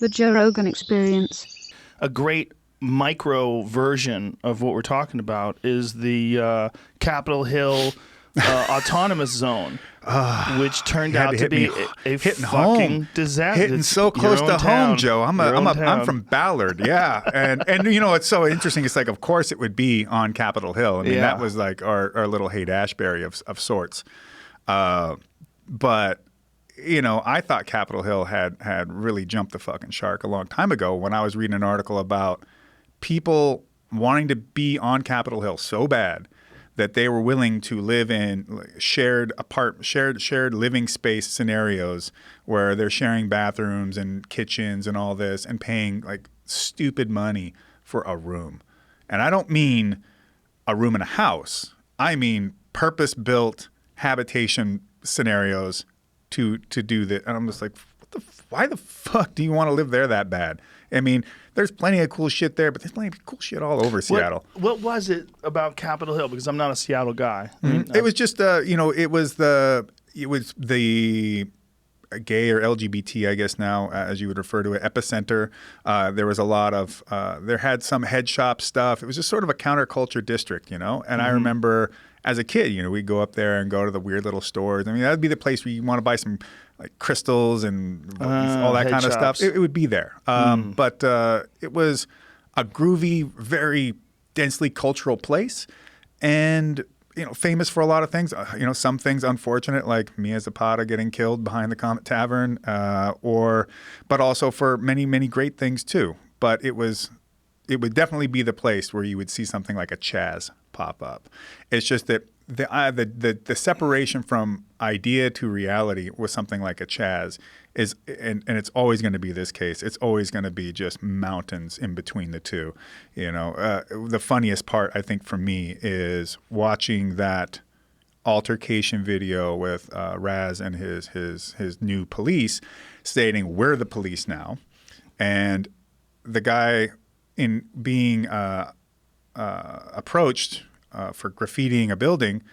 The Joe Rogan Experience. A great micro version of what we're talking about is the Capitol Hill autonomous zone, which turned out to be a fucking disaster. Hitting so close to home, Joe. I'm from Ballard, yeah. And you know, it's so interesting. It's like, of course, it would be on Capitol Hill. I mean, that was like our little Haight-Ashbury of sorts. But you know, I thought Capitol Hill had really jumped the fucking shark a long time ago when I was reading an article about people wanting to be on Capitol Hill so bad that they were willing to live in shared living space scenarios where they're sharing bathrooms and kitchens and all this and paying like stupid money for a room. And I don't mean a room in a house. I mean purpose-built habitation scenarios to do that. And I'm just like, why the fuck do you want to live there that bad? I mean, there's plenty of cool shit there, but there's plenty of cool shit all over Seattle. What was it about Capitol Hill? Because I'm not a Seattle guy. Mm-hmm. I mean, it was just, it was the gay or LGBT, I guess now, as you would refer to it, epicenter. There was a lot of, there had some head shop stuff. It was just sort of a counterculture district, you know? And I remember as a kid, you know, we'd go up there and go to the weird little stores. I mean, that would be the place where you want to buy some like crystals and all that kind of stuff. It would be there. But it was a groovy, very densely cultural place. And, you know, famous for a lot of things. You know, some things unfortunate, like Mia Zapata getting killed behind the Comet Tavern, but also for many, many great things too. But it would definitely be the place where you would see something like a CHAZ pop up. It's just that the separation from idea to reality with something like a CHAZ is, and it's always going to be this case. It's always going to be just mountains in between the two. You know, the funniest part I think for me is watching that altercation video with Raz and his new police, stating we're the police now, and the guy in being approached for graffitiing a building,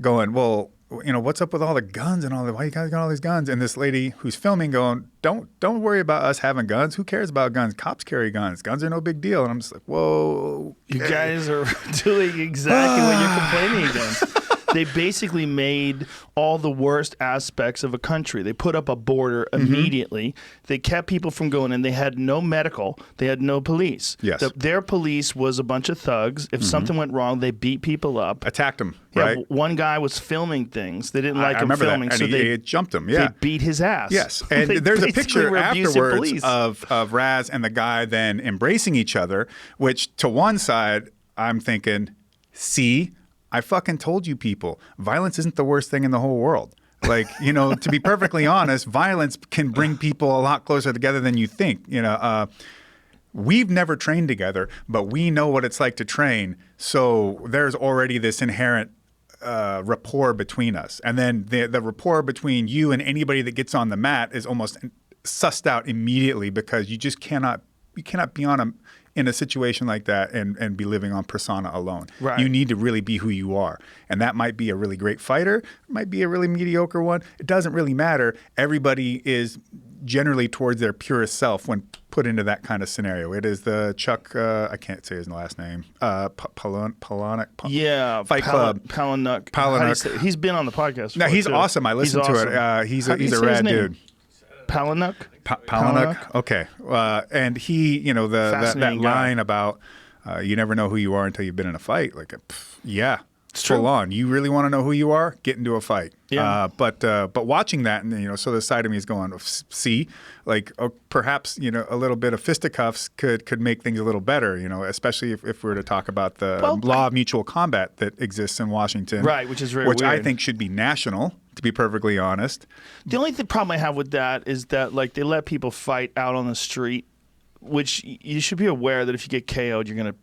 going, well, you know, what's up with all the guns and all the, why you guys got all these guns? And this lady who's filming going, don't worry about us having guns. Who cares about guns? Cops carry guns. Guns are no big deal. And I'm just like, whoa. Okay. You guys are doing exactly what you're complaining against. They basically made all the worst aspects of a country. They put up a border immediately. They kept people from going in. They had no medical. They had no police. Yes. Their police was a bunch of thugs. If something went wrong, they beat people up. Attacked them, yeah, right? One guy was filming things. They didn't like him filming, that. so they jumped him, yeah. They beat his ass. Yes, and there's a picture afterwards of Raz and the guy then embracing each other, which to one side, I'm thinking, see, I fucking told you people, violence isn't the worst thing in the whole world. Like, you know, to be perfectly honest, violence can bring people a lot closer together than you think. You know, we've never trained together, but we know what it's like to train. So there's already this inherent rapport between us. And then the rapport between you and anybody that gets on the mat is almost sussed out immediately, because you just cannot be in a situation like that and be living on persona alone. Right. You need to really be who you are. And that might be a really great fighter, it might be a really mediocre one. It doesn't really matter. Everybody is generally towards their purest self when put into that kind of scenario. It is the Chuck, I can't say his last name, Palahniuk. Yeah. Fight Club. Palahniuk. He's been on the podcast. No, he's awesome. I listened to it. He's a rad dude. Palahniuk? Palahniuk? Okay. And he, you know, that line about you never know who you are until you've been in a fight. Like, yeah, it's full on. You really want to know who you are? Get into a fight. Yeah. But watching that, and you know, so the side of me is going, see, like perhaps, you know, a little bit of fisticuffs could make things a little better. You know, especially if we were to talk about the law of mutual combat that exists in Washington, right? Which is very weird. I think should be national. To be perfectly honest, the only problem I have with that is that like they let people fight out on the street, which you should be aware that if you get KO'd, you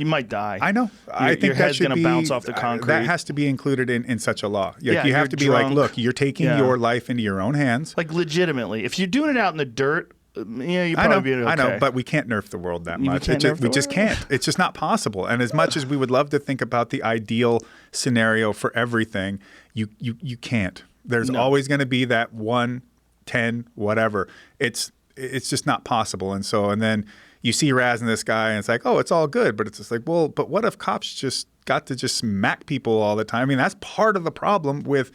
might die. I know. I think your head's that should gonna bounce off the concrete. That has to be included in such a law. Yeah, you have to be drunk. like, look, you're taking your life into your own hands. Like legitimately, if you're doing it out in the dirt. Yeah, you probably be okay. I know, but we can't nerf the world that much. We just can't. It's just not possible. And as much as we would love to think about the ideal scenario for everything, you can't. There's always going to be that 1, 10, whatever. It's it's just not possible. And then you see razzing this guy, and it's like, oh, it's all good. But it's just like, well, but what if cops just got to just smack people all the time? I mean, that's part of the problem with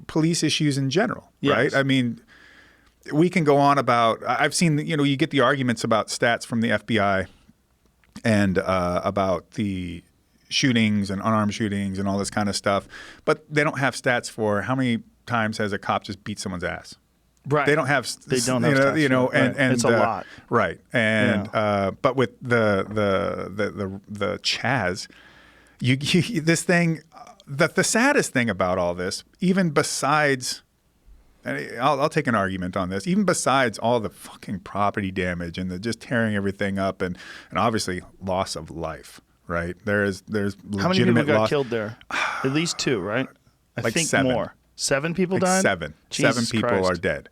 police issues in general, right? Yes. I mean, we can go on about, I've seen, you get the arguments about stats from the FBI and about the shootings and unarmed shootings and all this kind of stuff, but they don't have stats for how many times has a cop just beat someone's ass. Right. They don't have. They don't have stats, right. and It's a lot. Right. And but with the CHAZ, you this thing, the saddest thing about all this, even besides, and I'll take an argument on this, even besides all the fucking property damage and the just tearing everything up and obviously loss of life. Right. There's legitimate How many people got loss. killed there? At least 2, right? I Like think 7. more. 7 people Like died? 7. Jesus 7 people Christ. are dead.